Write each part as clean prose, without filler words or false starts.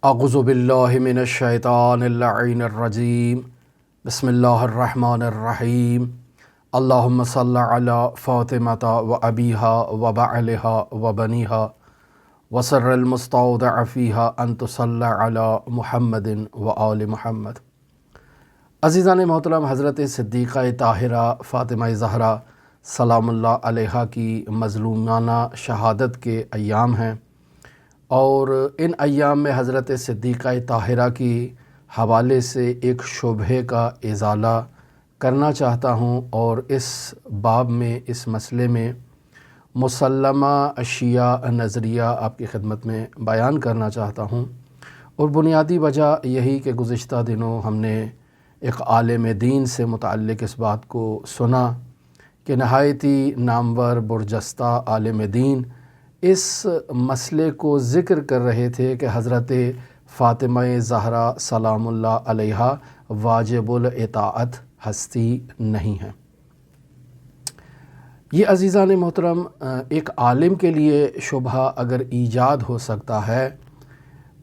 اعوذ باللہ من الشیطان اللعین الرجیم بسم اللہ الرحمن الرحیم اللہم صل علی فاطمۃ و ابیہا و بعلہا و بنیہا وسر المستودع فیہا ان تصلی علی محمد و آل محمد۔ عزیزان محترم، حضرت صدیقہ طاہرہ فاطمہ زہرا سلام اللہ علیہا کی مظلومانہ شہادت کے ایام ہیں، اور ان ایام میں حضرت صدیقہ طاہرہ کی حوالے سے ایک شبہے کا ازالہ کرنا چاہتا ہوں، اور اس باب میں، اس مسئلے میں مسلمہ اشیاء نظریہ آپ کی خدمت میں بیان کرنا چاہتا ہوں۔ اور بنیادی وجہ یہی کہ گزشتہ دنوں ہم نے ایک عالم دین سے متعلق اس بات کو سنا کہ نہایت ہی نامور برجستہ عالم دین اس مسئلے کو ذکر کر رہے تھے کہ حضرت فاطمہ زہرا سلام اللہ علیہا واجب الاطاعت ہستی نہیں ہیں۔ یہ عزیزان محترم، ایک عالم کے لیے شبہ اگر ایجاد ہو سکتا ہے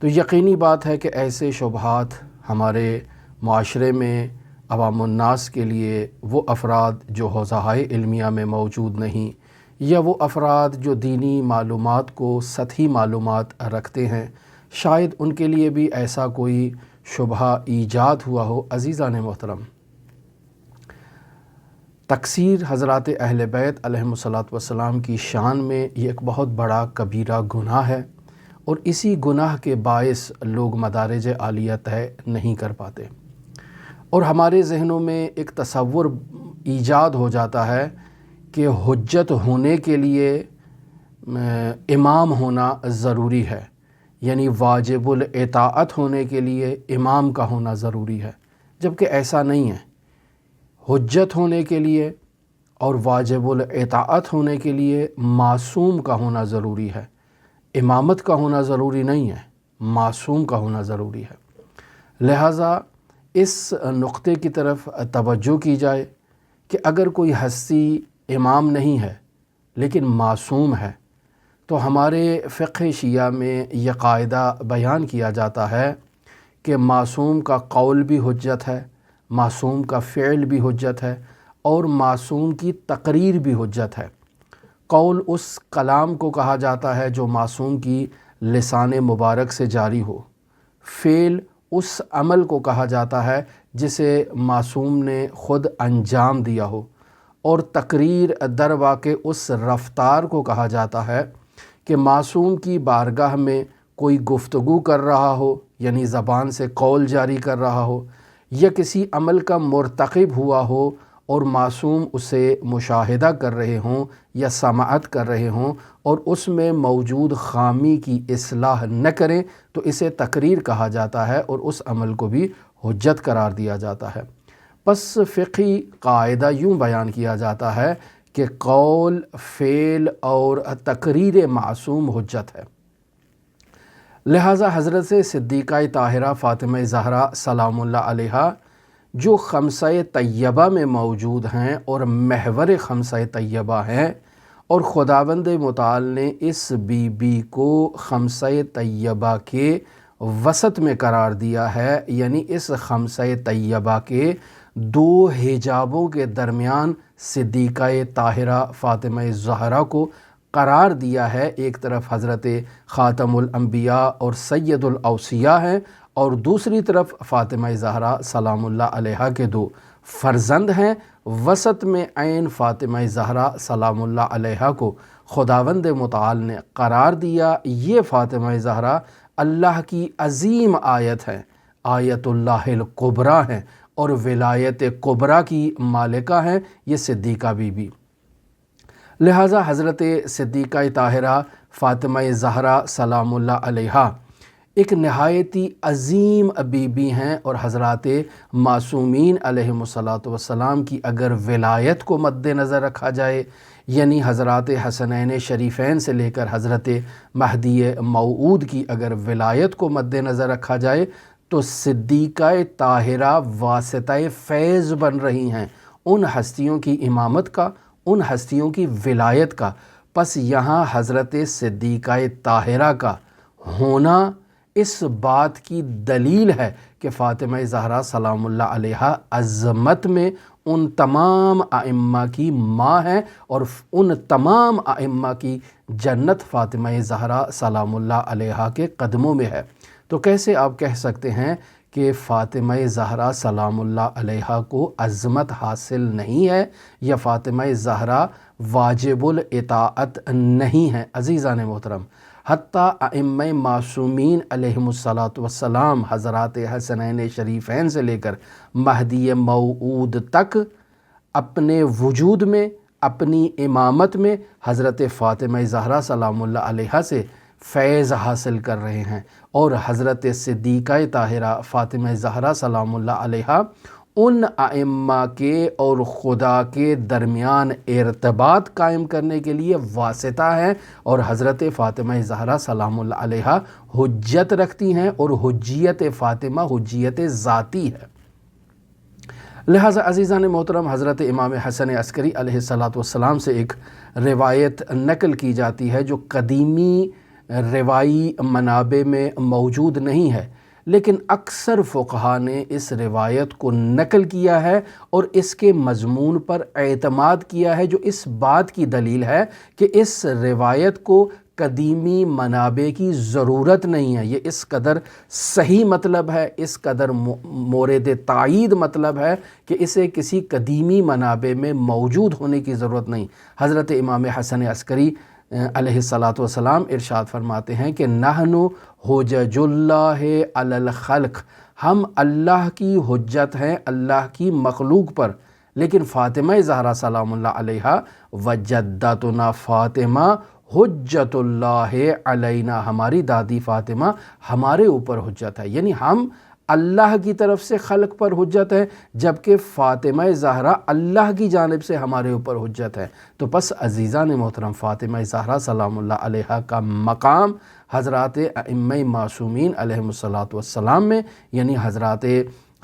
تو یقینی بات ہے کہ ایسے شبہات ہمارے معاشرے میں عوام الناس کے لیے، وہ افراد جو حوزہ علمیہ میں موجود نہیں، یا وہ افراد جو دینی معلومات کو سطحی معلومات رکھتے ہیں، شاید ان کے لیے بھی ایسا کوئی شبہ ایجاد ہوا ہو۔ عزیزان محترم، تقصیر حضرات اہل بیت علیہم الصلاۃ کی شان میں یہ ایک بہت بڑا کبیرہ گناہ ہے، اور اسی گناہ کے باعث لوگ مدارج عالیہ طے نہیں کر پاتے، اور ہمارے ذہنوں میں ایک تصور ایجاد ہو جاتا ہے کہ حجت ہونے کے لیے امام ہونا ضروری ہے، یعنی واجب الاطاعت ہونے کے لیے امام کا ہونا ضروری ہے، جبکہ ایسا نہیں ہے۔ حجت ہونے کے لیے اور واجب الاطاعت ہونے کے لیے معصوم کا ہونا ضروری ہے، امامت کا ہونا ضروری نہیں ہے، معصوم کا ہونا ضروری ہے۔ لہٰذا اس نقطے کی طرف توجہ کی جائے کہ اگر کوئی ہستی امام نہیں ہے لیکن معصوم ہے، تو ہمارے فقہ شیعہ میں یہ قاعدہ بیان کیا جاتا ہے کہ معصوم کا قول بھی حجت ہے، معصوم کا فعل بھی حجت ہے، اور معصوم کی تقریر بھی حجت ہے۔ قول اس کلام کو کہا جاتا ہے جو معصوم کی لسان مبارک سے جاری ہو، فعل اس عمل کو کہا جاتا ہے جسے معصوم نے خود انجام دیا ہو، اور تقریر در واقع اس رفتار کو کہا جاتا ہے کہ معصوم کی بارگاہ میں کوئی گفتگو کر رہا ہو، یعنی زبان سے قول جاری کر رہا ہو، یا کسی عمل کا مرتکب ہوا ہو اور معصوم اسے مشاہدہ کر رہے ہوں یا سماعت کر رہے ہوں، اور اس میں موجود خامی کی اصلاح نہ کریں تو اسے تقریر کہا جاتا ہے، اور اس عمل کو بھی حجت قرار دیا جاتا ہے۔ پس فقہی قاعدہ یوں بیان کیا جاتا ہے کہ قول، فعل اور تقریر معصوم حجت ہے۔ لہٰذا حضرت صدیقہ طاہرہ فاطمہ زہرا سلام اللہ علیہا جو خمسہ طیبہ میں موجود ہیں اور محور خمسہ طیبہ ہیں، اور خداوند متعال نے اس بی بی کو خمسہ طیبہ کے وسط میں قرار دیا ہے، یعنی اس خمسہ طیبہ کے دو حجابوں کے درمیان صدیقہ طاہرہ فاطمہ زہرا کو قرار دیا ہے۔ ایک طرف حضرت خاتم الانبیاء اور سید الاوصیاء ہیں، اور دوسری طرف فاطمہ زہرا سلام اللہ علیہا کے دو فرزند ہیں۔ وسط میں عین فاطمہ زہرا سلام اللہ علیہا کو خداوند متعال نے قرار دیا۔ یہ فاطمہ زہرا اللہ کی عظیم آیت ہے، آیت اللہ الکبریٰ ہیں، اور ولایت کبریٰ کی مالکہ ہیں یہ صدیقہ بی بی۔ لہٰذا حضرت صدیقہ طاہرہ فاطمہ زہرا سلام اللہ علیہا ایک نہایتی عظیم بی بی ہیں، اور حضرات معصومین علیہم الصلاۃ کی اگر ولایت کو مد نظر رکھا جائے، یعنی حضرات حسنین شریفین سے لے کر حضرت مہدی موعود کی اگر ولایت کو مد نظر رکھا جائے، تو صدیقہ طاہرہ واسطہ فیض بن رہی ہیں ان ہستیوں کی امامت کا، ان ہستیوں کی ولایت کا۔ پس یہاں حضرت صدیقہ طاہرہ کا ہونا اس بات کی دلیل ہے کہ فاطمہ زہرا سلام اللہ علیہا عظمت میں ان تمام ائمہ کی ماں ہیں، اور ان تمام ائمہ کی جنت فاطمہ زہرا سلام اللہ علیہا کے قدموں میں ہے۔ تو کیسے آپ کہہ سکتے ہیں کہ فاطمہ زہرا سلام اللہ علیہا کو عظمت حاصل نہیں ہے، یا فاطمہ زہرا واجب الاطاعت نہیں ہے؟ عزیزان محترم، حتیٰ ائمہ معصومین علیہم السلام حضرات حسنین شریفین سے لے کر مہدی موعود تک اپنے وجود میں، اپنی امامت میں حضرت فاطمہ زہرا سلام اللہ علیہا سے فیض حاصل کر رہے ہیں، اور حضرت صدیقہ طاہرہ فاطمہ زہرا سلام اللہ علیہا ان ائمہ کے اور خدا کے درمیان ارتباط قائم کرنے کے لیے واسطہ ہیں، اور حضرت فاطمہ زہرا سلام اللہ علیہا حجت رکھتی ہیں، اور حجیت فاطمہ حجیت ذاتی ہے۔ لہٰذا عزیزان محترم، حضرت امام حسن عسکری علیہ السلام سے ایک روایت نقل کی جاتی ہے جو قدیمی روائی منابع میں موجود نہیں ہے، لیکن اکثر فقہا نے اس روایت کو نقل کیا ہے اور اس کے مضمون پر اعتماد کیا ہے، جو اس بات کی دلیل ہے کہ اس روایت کو قدیمی منابع کی ضرورت نہیں ہے۔ یہ اس قدر صحیح مطلب ہے، اس قدر مورد تائید مطلب ہے کہ اسے کسی قدیمی منابع میں موجود ہونے کی ضرورت نہیں۔ حضرت امام حسن عسکری علیہ السلام ارشاد فرماتے ہیں کہ نحن حجج اللہ علی الخلق، ہم اللہ کی حجت ہیں اللہ کی مخلوق پر، لیکن فاطمہ زہرا سلام اللہ علیہا وجدتنا فاطمہ حجت اللہ علینا، ہماری دادی فاطمہ ہمارے اوپر حجت ہے، یعنی ہم اللہ کی طرف سے خلق پر حجت ہے، جبکہ فاطمہ زہرا اللہ کی جانب سے ہمارے اوپر حجت ہے۔ تو پس عزیزان محترم، فاطمہ زہرا سلام اللہ علیہا کا مقام حضرات ائمہ معصومین علیہم السلام میں، یعنی حضرات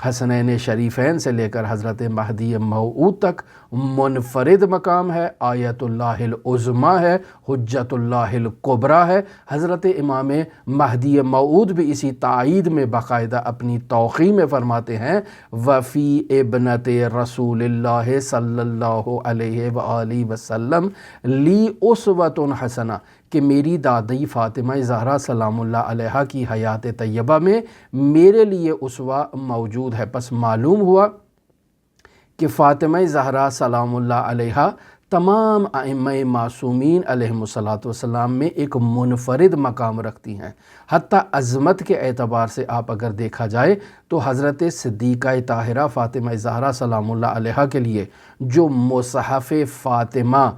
حسنین شریفین سے لے کر حضرت مہدی موعود تک منفرد مقام ہے، آیت اللہ العظمیٰ ہے، حجت اللہ الکبریٰ ہے۔ حضرت امام مہدی موعود بھی اسی تائید میں باقاعدہ اپنی توقیع میں فرماتے ہیں وفی ابنت رسول اللہ صلی اللہ علیہ وآلہ وسلم لی اسوۃ حسنہ، کہ میری دادی فاطمہ زہرا سلام اللہ علیہا کی حیات طیبہ میں میرے لیے اسوہ موجود ہے۔ پس معلوم ہوا کہ فاطمہ زہرا سلام اللہ علیہا تمام ائمہ معصومین علیہم السلام میں ایک منفرد مقام رکھتی ہیں۔ حتیٰ عظمت کے اعتبار سے آپ اگر دیکھا جائے تو حضرت صدیقہ طاہرہ فاطمہ زہرا سلام اللہ علیہا کے لیے جو مصحف فاطمہ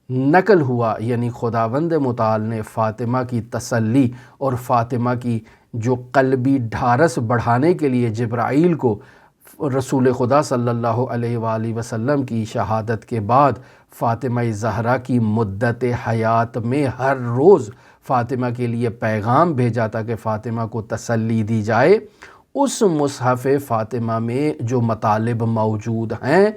نقل ہوا، یعنی خداوند متعال نے فاطمہ کی تسلی اور فاطمہ کی جو قلبی ڈھارس بڑھانے کے لیے جبرائیل کو رسول خدا صلی اللہ علیہ وآلہ وسلم کی شہادت کے بعد فاطمہ زہرا کی مدت حیات میں ہر روز فاطمہ کے لیے پیغام بھیجا تھا کہ فاطمہ کو تسلی دی جائے، اس مصحف فاطمہ میں جو مطالب موجود ہیں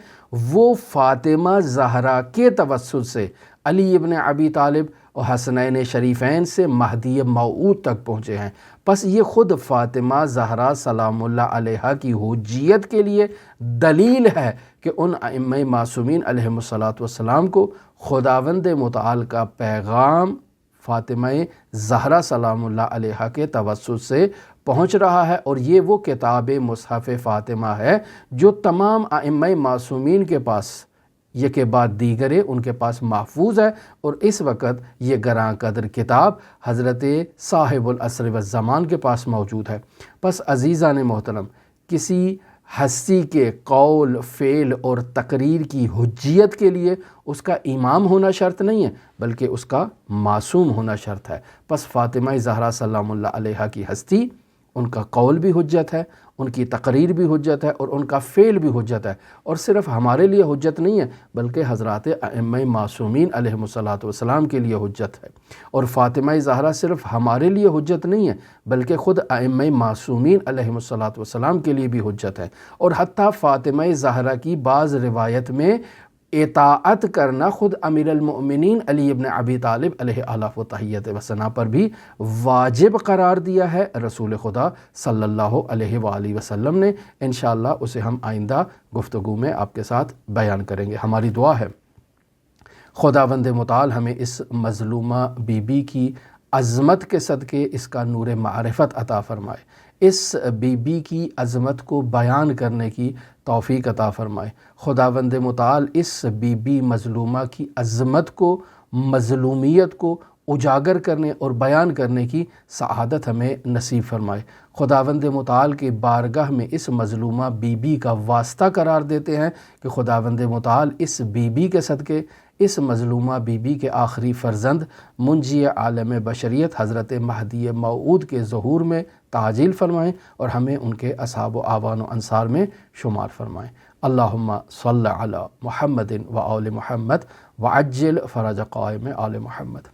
وہ فاطمہ زہرا کے توسط سے علی ابن ابی طالب اور حسنین شریفین سے مہدی موعود تک پہنچے ہیں۔ پس یہ خود فاطمہ زہرا سلام اللہ علیہا کی حجیت کے لیے دلیل ہے کہ ان ائمہ معصومین علیہم السلام کو خداوند متعال کا پیغام فاطمہ زہرا سلام اللہ علیہا کے توسط سے پہنچ رہا ہے، اور یہ وہ کتاب مصحف فاطمہ ہے جو تمام ائمہ معصومین کے پاس یہ کے بعد دیگرے ان کے پاس محفوظ ہے، اور اس وقت یہ گراں قدر کتاب حضرت صاحب العصر والزمان کے پاس موجود ہے۔ پس عزیزان محترم، کسی ہستی کے قول، فعل اور تقریر کی حجیت کے لیے اس کا امام ہونا شرط نہیں ہے، بلکہ اس کا معصوم ہونا شرط ہے۔ پس فاطمہ زہرا سلام اللہ علیہا کی ہستی، ان کا قول بھی حجت ہے، ان کی تقریر بھی حجت ہے، اور ان کا فعل بھی حجت ہے، اور صرف ہمارے لیے حجت نہیں ہے بلکہ حضرات ائمہ معصومین علیہم السلام کے لیے حجت ہے۔ اور فاطمہ زہرا صرف ہمارے لیے حجت نہیں ہے بلکہ خود ائمہ معصومین علیہم السلام کے لیے بھی حجت ہے۔ اور حتیٰ فاطمہ زہرا کی بعض روایت میں اطاعت کرنا خود امیر المؤمنین علی ابن ابی طالب علیہ آلاف و تحیت و ثنا پر بھی واجب قرار دیا ہے رسول خدا صلی اللہ علیہ وآلہ وسلم نے۔ انشاءاللہ اسے ہم آئندہ گفتگو میں آپ کے ساتھ بیان کریں گے۔ ہماری دعا ہے خداوند متعال ہمیں اس مظلومہ بی بی کی عظمت کے صدقے اس کا نور معرفت عطا فرمائے، اس بی بی کی عظمت کو بیان کرنے کی توفیق عطا فرمائے۔ خداوند متعال اس بی بی مظلومہ کی عظمت کو، مظلومیت کو اجاگر کرنے اور بیان کرنے کی سعادت ہمیں نصیب فرمائے۔ خداوند متعال کے بارگاہ میں اس مظلومہ بی بی کا واسطہ قرار دیتے ہیں کہ خداوند متعال اس بی بی کے صدقے اس مظلومہ بی بی کے آخری فرزند منجی عالم بشریت حضرت مہدی موعود کے ظہور میں تعجیل فرمائیں اور ہمیں ان کے اصحاب و اعوان و انصار میں شمار فرمائیں۔ اللہم صلی علی محمد و آل محمد وعجل فرج قائم آل محمد۔